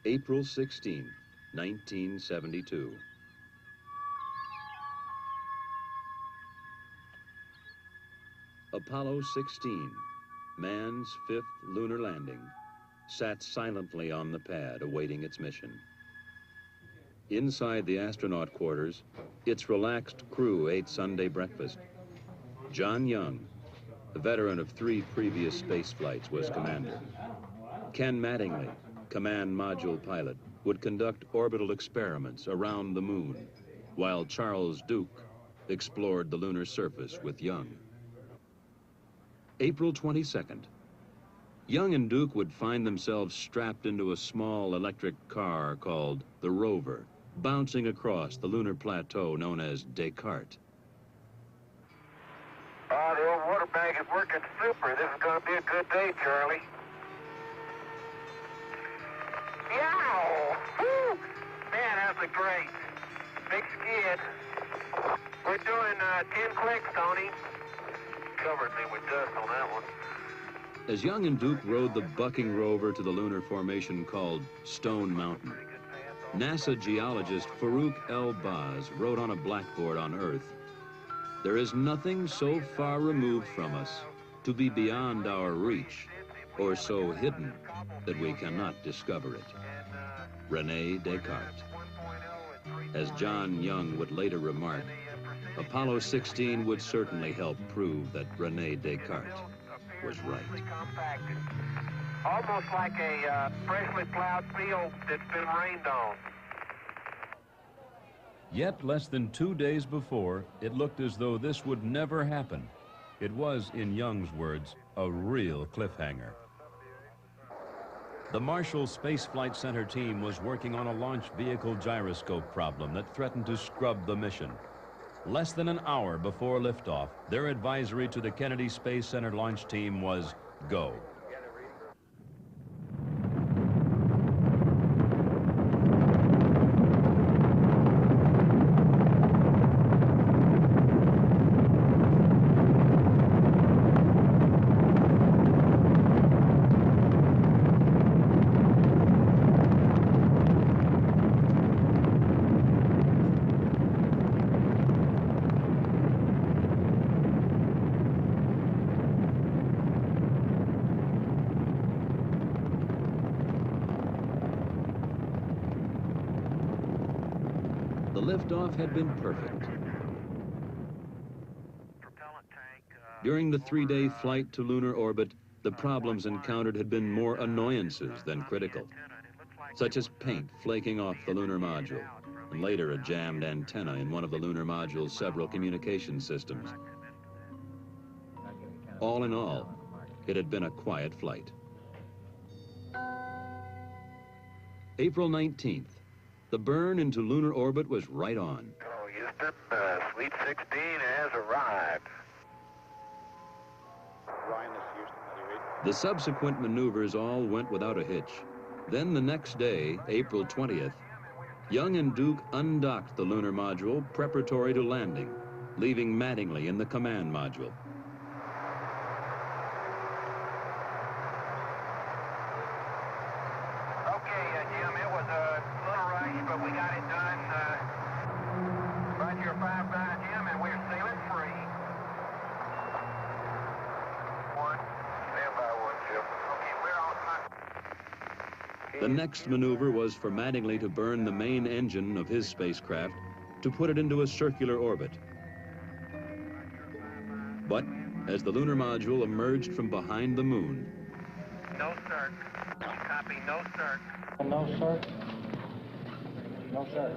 April 16, 1972. Apollo 16, man's fifth lunar landing, sat silently on the pad awaiting its mission. Inside the astronaut quarters, its relaxed crew ate Sunday breakfast. John Young, a veteran of 3 previous space flights, was commander. Ken Mattingly, command module pilot, would conduct orbital experiments around the moon, while Charles Duke explored the lunar surface with Young. April 22nd. Young and Duke would find themselves strapped into a small electric car called the Rover, bouncing across the lunar plateau known as Descartes. The old water bag is working super. This is going to be a good day, Charlie. Yow! Woo! Man, that's a great big skid. We're doing 10 clicks, Tony. Covered me with dust on that one. As Young and Duke rode the bucking rover to the lunar formation called Stone Mountain, NASA geologist Farouk El-Baz wrote on a blackboard on Earth, "There is nothing so far removed from us to be beyond our reach, or so hidden that we cannot discover it." René Descartes. As John Young would later remark, Apollo 16 would certainly help prove that René Descartes was right. Almost like a freshly plowed field that's been rained on. Yet less than 2 days before, it looked as though this would never happen. It was, in Young's words, a real cliffhanger. The Marshall Space Flight Center team was working on a launch vehicle gyroscope problem that threatened to scrub the mission. Less than an hour before liftoff, their advisory to the Kennedy Space Center launch team was go. The liftoff had been perfect. During the 3-day flight to lunar orbit, the problems encountered had been more annoyances than critical, such as paint flaking off the lunar module, and later a jammed antenna in one of the lunar module's several communication systems. All in all, it had been a quiet flight. April 19th. The burn into lunar orbit was right on. Oh, Houston, Sweet 16 has arrived. The subsequent maneuvers all went without a hitch. Then the next day, April 20th, Young and Duke undocked the lunar module preparatory to landing, leaving Mattingly in the command module. But we got it done right here 5-9, Jim, and we're sailing free. Stand by 1, Jim. Okay, we're on. The next maneuver was for Mattingly to burn the main engine of his spacecraft to put it into a circular orbit. But as the lunar module emerged from behind the moon... No, sir. Copy, no, sir. No, sir. No, sir.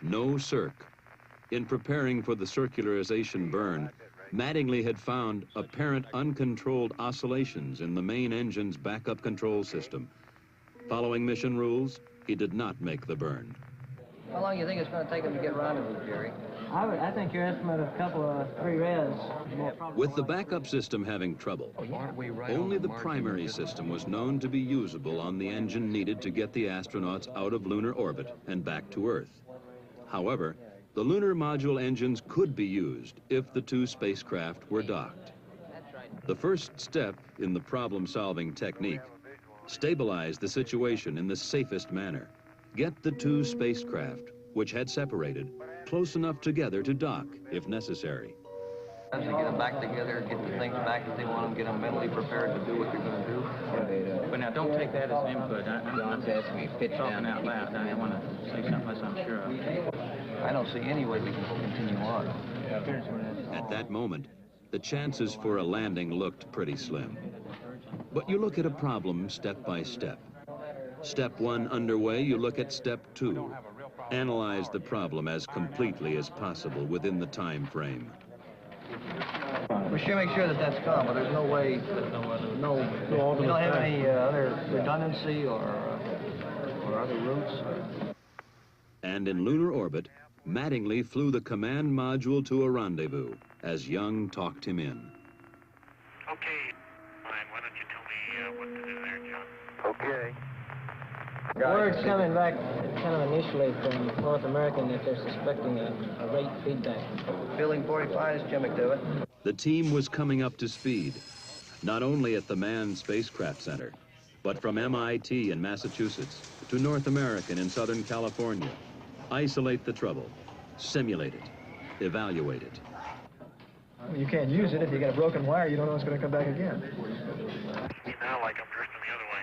No circ. In preparing for the circularization burn, Mattingly had found apparent uncontrolled oscillations in the main engine's backup control system. Following mission rules, he did not make the burn. How long do you think it's going to take them to get rendezvous, Jerry? I think your estimate of a couple of 3 reds. With the backup system having trouble, only the primary system was known to be usable on the engine needed to get the astronauts out of lunar orbit and back to Earth. However, the lunar module engines could be used if the 2 spacecraft were docked. The first step in the problem-solving technique stabilize the situation in the safest manner, get the two spacecraft, which had separated, close enough together to dock if necessary. As they get them back together, get the things back that they want them, get them mentally prepared to do what they're going to do. But now, don't take that as input. I'm talking out loud. I want to say something else I'm sure of. I don't see any way we can continue on. At that moment, the chances for a landing looked pretty slim. But you look at a problem step by step. Step one underway, you look at step two. Analyze the problem as completely as possible within the time frame. We should make sure that that's gone, but there's no way, we don't have any other redundancy or other routes. And in lunar orbit, Mattingly flew the command module to a rendezvous as Young talked him in. Okay, fine. Why don't you tell me what to do there, John? Okay. Word's coming back kind of initially from North American that they're suspecting a rate feedback. Building 45 is Jimmy to it. The team was coming up to speed, not only at the Manned Spacecraft Center, but from MIT in Massachusetts to North American in Southern California. Isolate the trouble, simulate it, evaluate it. You can't use it. If you got a broken wire, you don't know it's going to come back again. See now like I'm drifting the other way.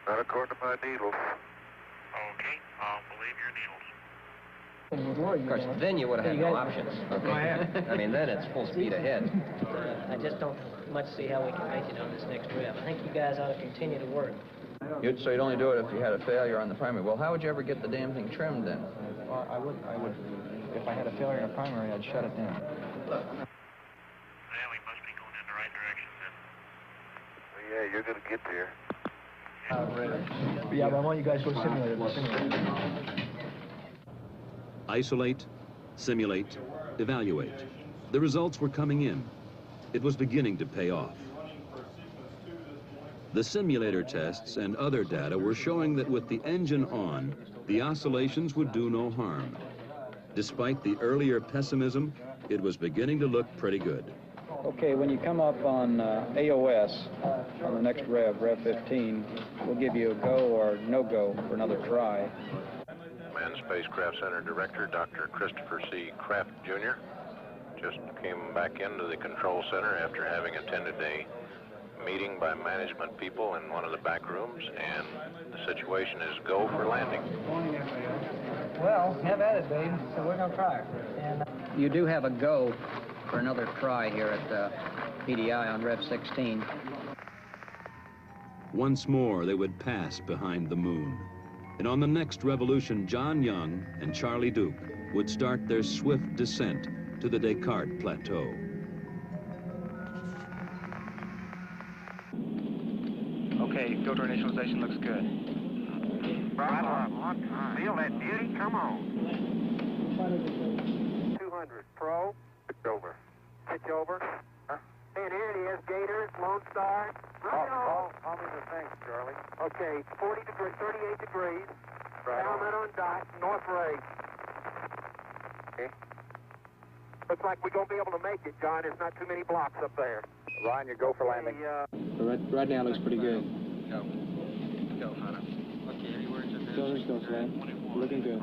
Not according to my needles. Okay, I'll believe your needles. Of course, then you would have had no options. Okay. I mean, then it's full speed ahead. I just don't much see how we can make it on this next rev. I think you guys ought to continue to work. So you'd only do it if you had a failure on the primary. Well, how would you ever get the damn thing trimmed then? Well, I would, if I had a failure in a primary, I'd shut it down. Well, we must be going in the right direction then. Yeah, you're going to get there. But yeah, but I want you guys to go simulate it. Isolate, simulate, evaluate. The results were coming in. It was beginning to pay off. The simulator tests and other data were showing that with the engine on, the oscillations would do no harm. Despite the earlier pessimism, it was beginning to look pretty good. Okay, when you come up on AOS, on the next Rev 15, we'll give you a go or no-go for another try. Manned Spacecraft Center Director Dr. Christopher C. Kraft, Jr. just came back into the control center after having attended a meeting by management people in one of the back rooms, and the situation is go for landing. Well, have at it, babe. So we're going to try it. And You do have a go for another try here at PDI on Rev 16. Once more, they would pass behind the moon. And on the next revolution, John Young and Charlie Duke would start their swift descent to the Descartes Plateau. Okay, filter initialization looks good. Right on. Feel that beauty? Come on. 200. Pro. Pitch over. Pitch over. Huh? And here it is. Gator, Lone Star. Right on. All the things, Charlie. Okay, 40 degrees, 38 degrees. Right helmet on dot, north ray. Okay. Looks like we're going to be able to make it, John. There's not too many blocks up there. Ryan, you go for landing. Right now looks pretty good. Go. Go, Hunter. Okay, any words in this? Go, Slam. Looking good.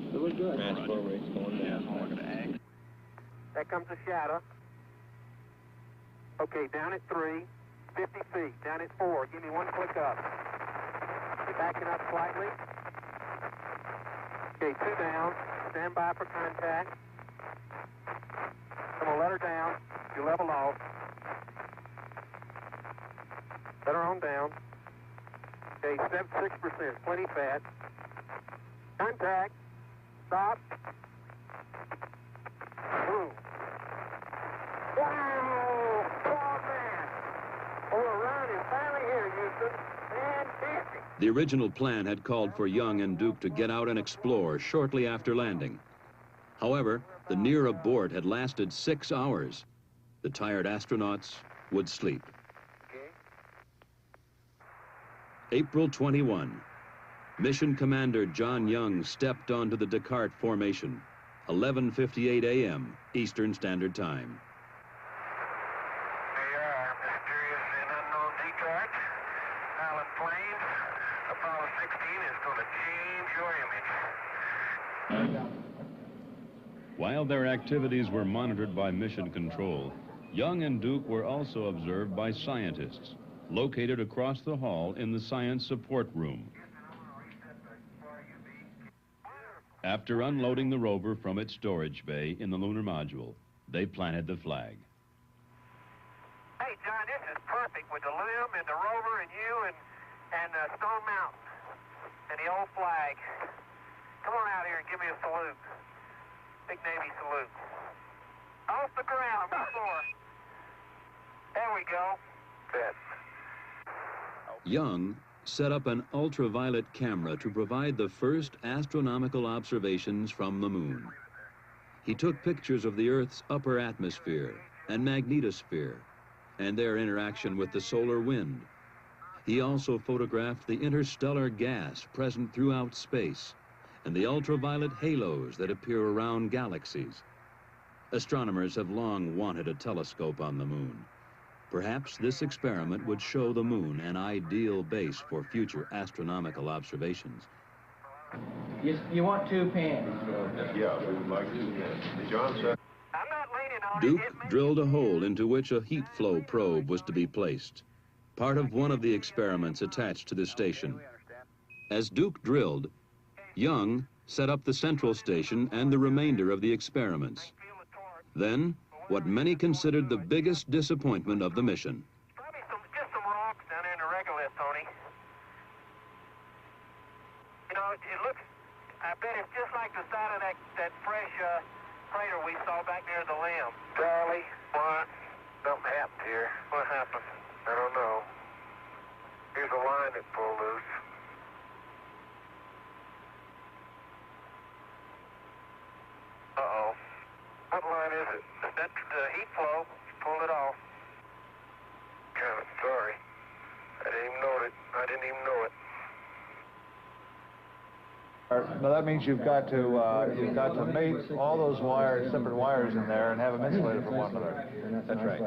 It looks good. Transport rate's going down. That comes the shadow. Okay, down at 3, 50 feet. Down at 4. Give me one click up. You're backing up slightly. Okay, 2 down. Stand by for contact. I'm gonna let her down. You level off. Let her on down. Okay, 6%. Plenty fat. Contact. Stop. Boom. Wow! Oh, man! Oh, we're around and finally here, Houston. Fantastic! The original plan had called for Young and Duke to get out and explore shortly after landing. However, the near abort had lasted 6 hours. The tired astronauts would sleep. April 21. Mission Commander John Young stepped onto the Descartes formation, 11:58 a.m. Eastern Standard Time. They are mysterious and unknown Descartes. While their activities were monitored by Mission Control, Young and Duke were also observed by scientists located across the hall in the Science Support Room. After unloading the rover from its storage bay in the lunar module, they planted the flag. Hey, John, this is perfect with the limb and the rover and you and Stone Mountain and the old flag. Come on out here and give me a salute. Big Navy salute. Off the ground, before. There we go. Good. Young set up an ultraviolet camera to provide the first astronomical observations from the moon. He took pictures of the Earth's upper atmosphere and magnetosphere and their interaction with the solar wind. He also photographed the interstellar gas present throughout space and the ultraviolet halos that appear around galaxies. Astronomers have long wanted a telescope on the moon. Perhaps this experiment would show the moon an ideal base for future astronomical observations. You want 2 pins? Yeah, we would like to. John said. I'm not leaning on Duke it. drilled a hole into which a heat flow probe was to be placed, part of one of the experiments attached to the station. As Duke drilled, Young set up the central station and the remainder of the experiments. Then, what many considered the biggest disappointment of the mission. Probably just some rocks down there in the regolith, Tony. You know, it looks, I bet it's just like the side of that fresh crater we saw back near the limb. Charlie, what? Something happened here. What happened? I don't know. Here's a line that pulled loose. Uh-oh. What line is it? That's the heat flow. Pulled it off. God, I'm sorry. I didn't even know it. Now that means you've got to mate all those wires, separate wires in there, and have them insulated from one another. That's right.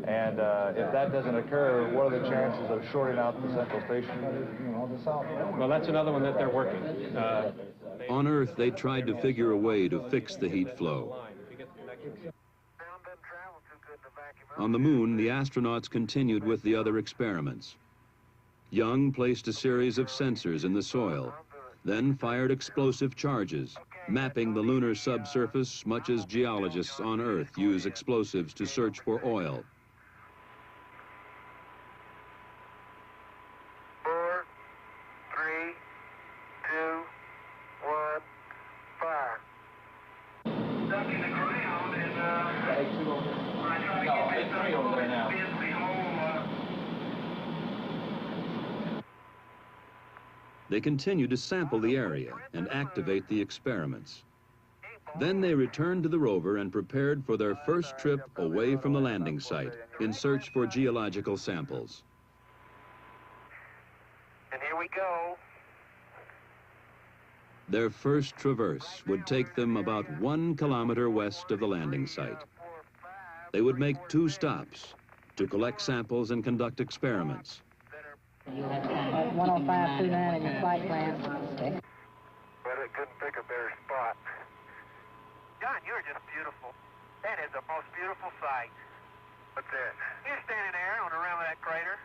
And if that doesn't occur, what are the chances of shorting out the central station? Well, that's another one that they're working. On Earth, they tried to figure a way to fix the heat flow. On the moon, the astronauts continued with the other experiments. Young placed a series of sensors in the soil, then fired explosive charges, mapping the lunar subsurface much as geologists on Earth use explosives to search for oil. 4, 3, 2, 1, fire. Stuck in the ground and when I try to get this stuff over there now. They continued to sample the area and activate the experiments. Then they returned to the rover and prepared for their first trip away from the landing site in search for geological samples. And here we go. Their first traverse would take them about 1 kilometer west of the landing site. They would make 2 stops to collect samples and conduct experiments. You have 10529 in your flight plan. Well, it couldn't pick a better spot. John, you're just beautiful. That is the most beautiful sight. What's that? You're standing there on the rim of that crater.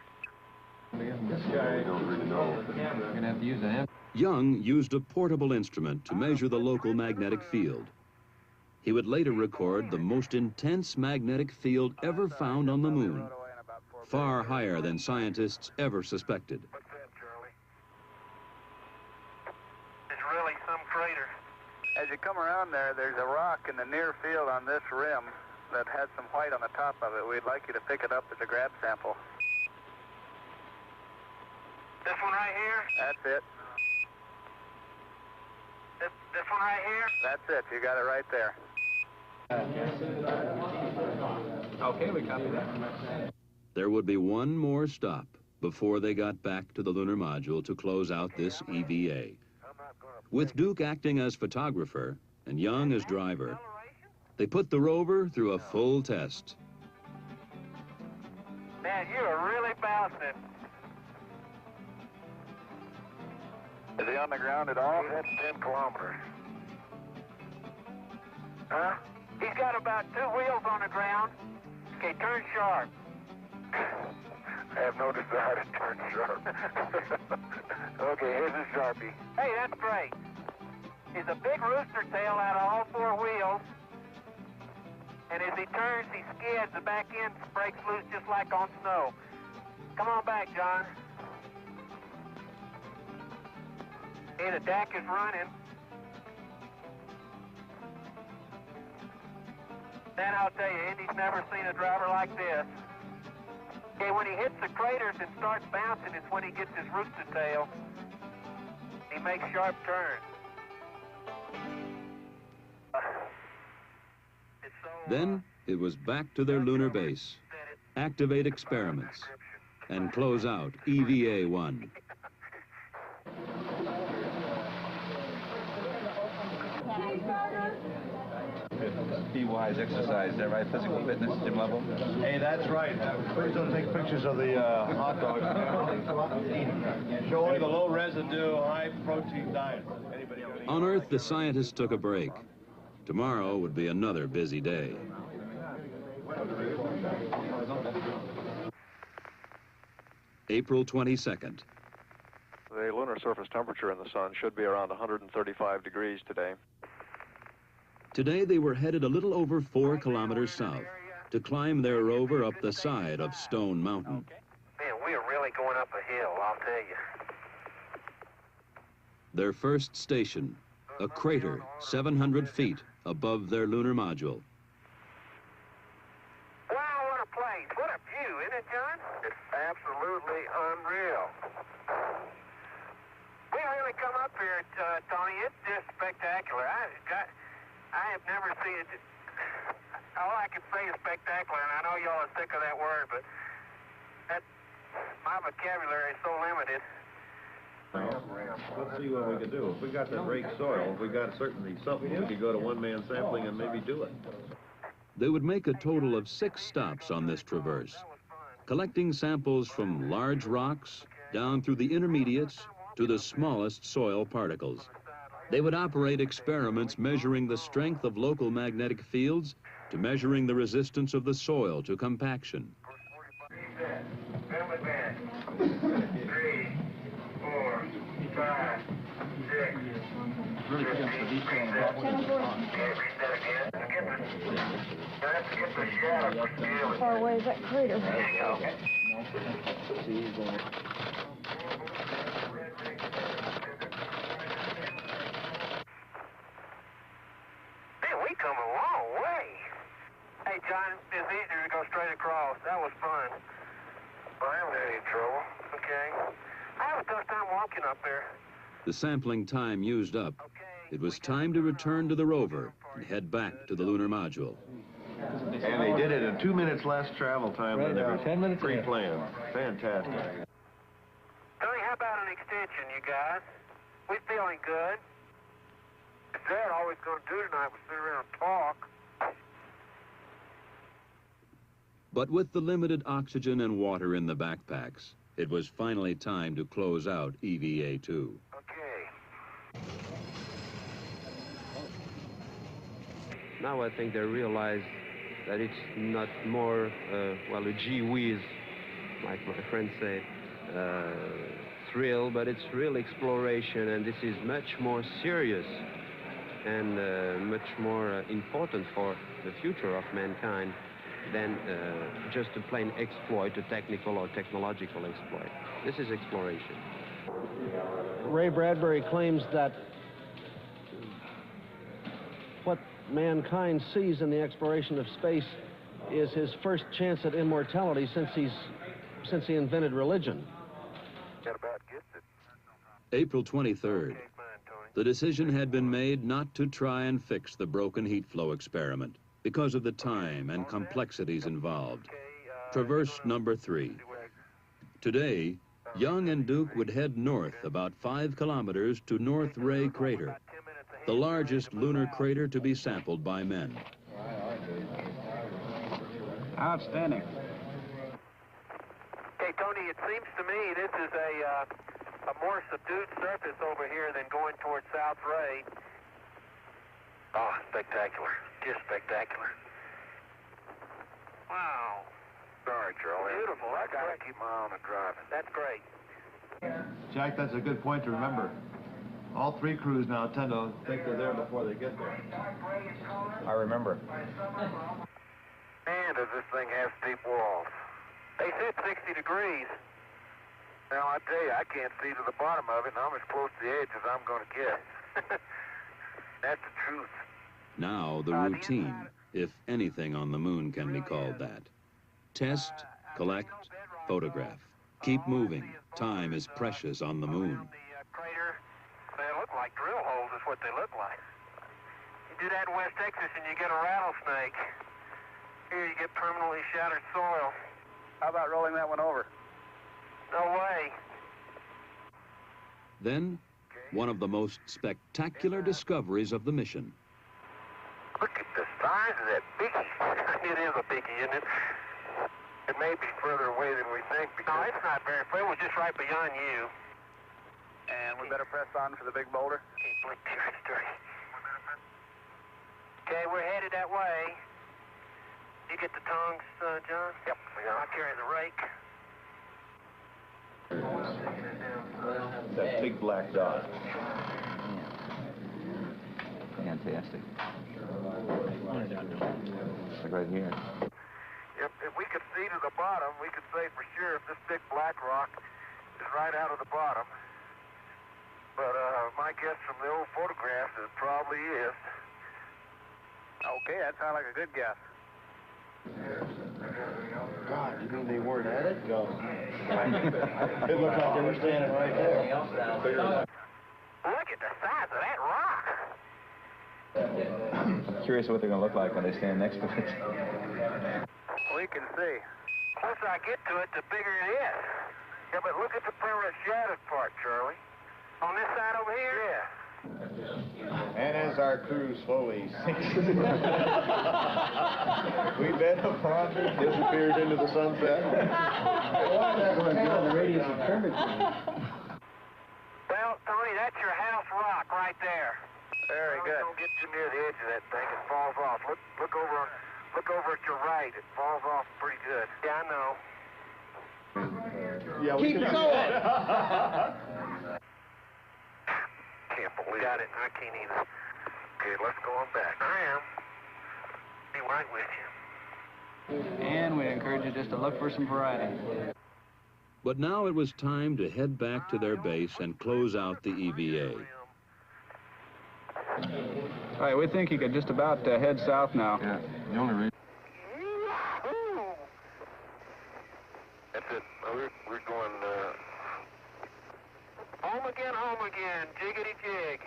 This guy don't really know. You're gonna have to use an Young used a portable instrument to measure the local magnetic field. He would later record the most intense magnetic field ever found on the moon, far higher than scientists ever suspected. What's that, Charlie? It's really some crater. As you come around there, there's a rock in the near field on this rim that has some white on the top of it. We'd like you to pick it up as a grab sample. This one right here? That's it. This one right here? That's it. You got it right there. Okay, we copy that. There would be one more stop before they got back to the lunar module to close out this EVA. With Duke acting as photographer and Young as driver, they put the rover through a full test. Man, you are really bouncing. Is he on the ground at all? That's 10 kilometers. Huh? He's got about 2 wheels on the ground. Okay, turn sharp. I have no desire to turn sharp. Okay, here's a Sharpie. Hey, that's great. He's a big rooster tail out of all 4 wheels. And as he turns, he skids. The back end breaks loose just like on snow. Come on back, John. Hey, the deck is running. Then I'll tell you, Indy's never seen a driver like this. Okay, when he hits the craters and starts bouncing, it's when he gets his rooster tail. He makes sharp turns. Then it was back to their lunar base, activate experiments, and close out EVA-1. P-wise exercise, is that right? Physical fitness, gym level? Hey, that's right. Please don't take pictures of the hot dogs. Showing the low residue, high protein diet. On Earth, the scientists took a break. Tomorrow would be another busy day. April 22nd. The lunar surface temperature in the sun should be around 135 degrees today. Today they were headed a little over 4 kilometers south to climb their rover up the side of Stone Mountain. Man, we are really going up a hill, I'll tell you. Their first station, a crater 700 feet above their lunar module. Wow, what a place. What a view, isn't it, John? It's absolutely unreal. We really come up here, Tony. It's just spectacular. I have never seen it. All I can say is spectacular, and I know y'all are sick of that word, but my vocabulary is so limited. Let's see what we can do. If we got that rake soil, if we got certainly something, we could go to one-man sampling and maybe do it. They would make a total of 6 stops on this traverse, collecting samples from large rocks down through the intermediates to the smallest soil particles. They would operate experiments measuring the strength of local magnetic fields to measuring the resistance of the soil to compaction. 3, 4, 5, 6. Really good for these things. How far away is that crater? We come a long way. Hey, John, it's easier to go straight across. That was fun. Well, I haven't had any trouble. Okay. I have a tough time walking up there. The sampling time used up, it was time to return to the rover and head back to the lunar module. And they did it in 2 minutes less travel time than they were 10 minutes pre-planned. Fantastic. Tony, how about an extension, you guys? We feeling good. Dad, all we're going to do tonight was sit around and talk. But with the limited oxygen and water in the backpacks, it was finally time to close out EVA-2. Okay. Now I think they realize that it's not more, well, a gee whiz, like my friends say, thrill, but it's real exploration, and this is much more serious and much more important for the future of mankind than just a plain exploit, a technical or technological exploit. This is exploration. Ray Bradbury claims that what mankind sees in the exploration of space is his first chance at immortality since he invented religion. April 23rd. The decision had been made not to try and fix the broken heat flow experiment because of the time and complexities involved. Traverse number 3. Today, Young and Duke would head north about 5 kilometers to North Ray Crater, the largest lunar crater to be sampled by men. Outstanding. Okay, Tony, it seems to me this is a more subdued surface over here than going towards South Ray. Oh, spectacular. just spectacular. Wow. Sorry, Charlie. Beautiful. I gotta keep my eye on the driving. That's great. Jack, that's a good point to remember. All three crews now tend to think they're there before they get there. I remember. Man, does this thing have steep walls. They said 60 degrees. Now, I tell you, I can't see to the bottom of it, and I'm as close to the edge as I'm going to get. That's the truth. Now the routine, if anything on the moon can be called that. Test, collect, photograph. Keep moving. Time is precious on the moon. Crater, they look like drill holes is what they look like. You do that in West Texas and you get a rattlesnake. Here you get permanently shattered soil. How about rolling that one over? No way. Then, one of the most spectacular discoveries of the mission. Look at the size of that biggie. It is a biggie, isn't it? It may be further away than we think. No, it's not very far. It was just right beyond you. And we better press on for the big boulder? Can't blink too dirty. Okay, we're headed that way. You get the tongs, John? Yep, we are. I'll carry the rake. That big black dot. Fantastic. Like right here. If we could see to the bottom, we could say for sure if this big black rock is right out of the bottom. But my guess from the old photographs is it probably is. Okay, that sounds like a good guess. God, you mean they weren't at it? No. It looked like they were standing right there. Look at the size of that rock. I'm curious what they're going to look like when they stand next to it. We can see. The closer I get to it, the bigger it is. Yeah, but look at the permanent shattered part, Charlie. On this side over here? Yeah. And as our crew slowly sinks, we bet upon disappears into the sunset. The radius of curvature. Well, Tony, that's your house rock right there. Very good. Don't get too near the edge of that thing. It falls off. Look over at your right. It falls off pretty good. Yeah, I know. Yeah, we Keep can going. Can't believe it. I can't either. Okay, let's go on back. I am. Be right with you. And we encourage you just to look for some variety. But now it was time to head back to their base and close out the EVA. All right, we think you could just about head south now. Yeah, the only reason. That's it. We're going home again, jiggity jig.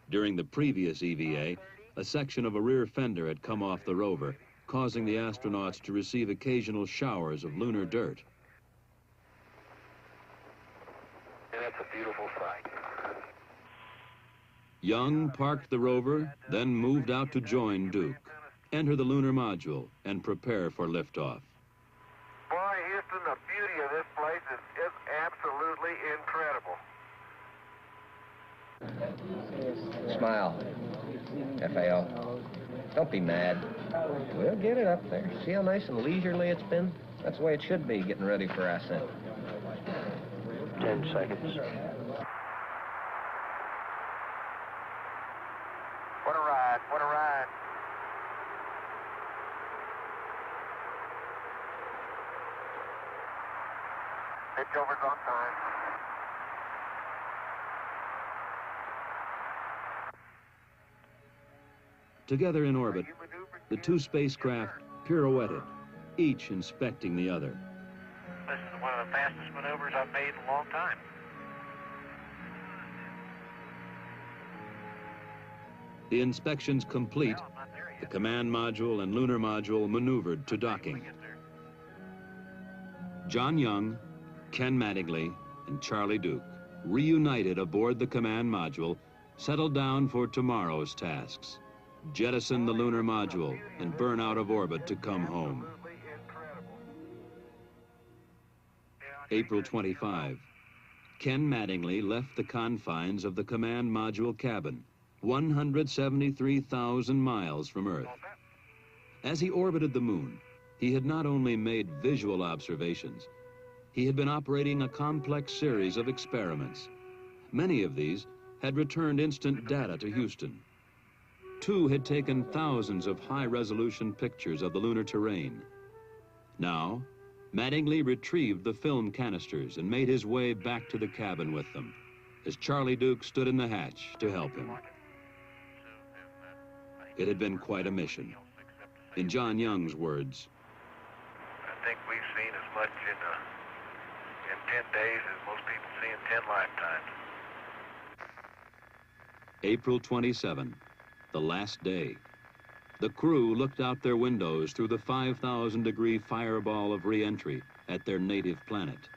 During the previous EVA, a section of a rear fender had come off the rover, causing the astronauts to receive occasional showers of lunar dirt. And that's a beautiful sight. Young parked the rover, then moved out to join Duke, enter the lunar module, and prepare for liftoff. Boy, Houston, the beauty of this place is absolutely incredible. Smile, FAO. Don't be mad. We'll get it up there. See how nice and leisurely it's been? That's the way it should be, getting ready for ascent. 10 seconds. What a ride, what a ride. Pitch-over's on time. Together in orbit, the two spacecraft pirouetted, each inspecting the other. This is one of the fastest maneuvers I've made in a long time. The inspections complete, the command module and lunar module maneuvered to docking. John Young, Ken Mattingly, and Charlie Duke, reunited aboard the command module, settled down for tomorrow's tasks. Jettison the lunar module and burn out of orbit to come home. April 25. Ken Mattingly left the confines of the command module cabin, 173,000 miles from Earth. As he orbited the moon, he had not only made visual observations, he had been operating a complex series of experiments. Many of these had returned instant data to Houston. 2 had taken thousands of high-resolution pictures of the lunar terrain. Now, Mattingly retrieved the film canisters and made his way back to the cabin with them, as Charlie Duke stood in the hatch to help him. It had been quite a mission. In John Young's words, I think we've seen as much in 10 days as most people see in 10 lifetimes. April 27, the last day. The crew looked out their windows through the 5,000-degree fireball of re-entry at their native planet.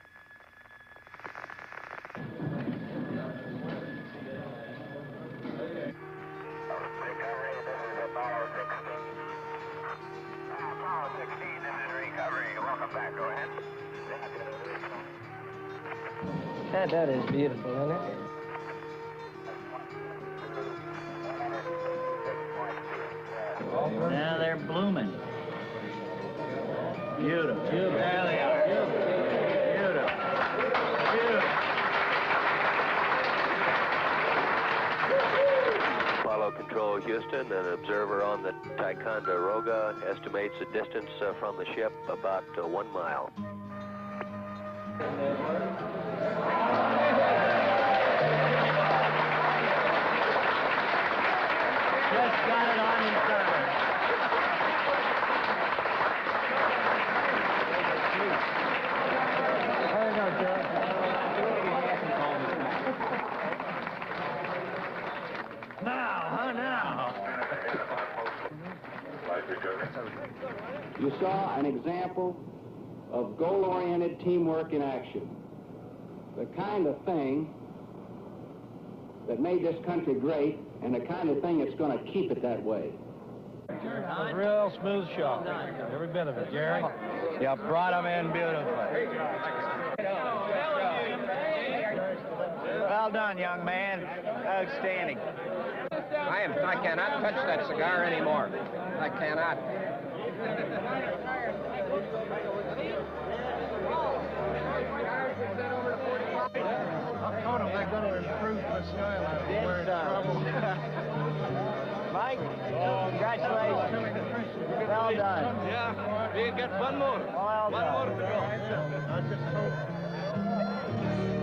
That is beautiful, isn't it? Now they're blooming. Beautiful. Beautiful. There they are. Beautiful. Beautiful. Beautiful. Apollo Control Houston, an observer on the Ticonderoga estimates the distance from the ship about 1 mile. Just got it on in service. There you go, George. Now, huh, now? You saw an example of goal-oriented teamwork in action. The kind of thing that made this country great and the kind of thing that's going to keep it that way. A real smooth shot. Every bit of it, Jerry. You brought them in beautifully. Well done, young man. Outstanding. I cannot touch that cigar anymore. I cannot. I told them they're going to improve the soil. We're in trouble. Mike, congratulations. Well done. Yeah, we get one more. Well done. One more to go.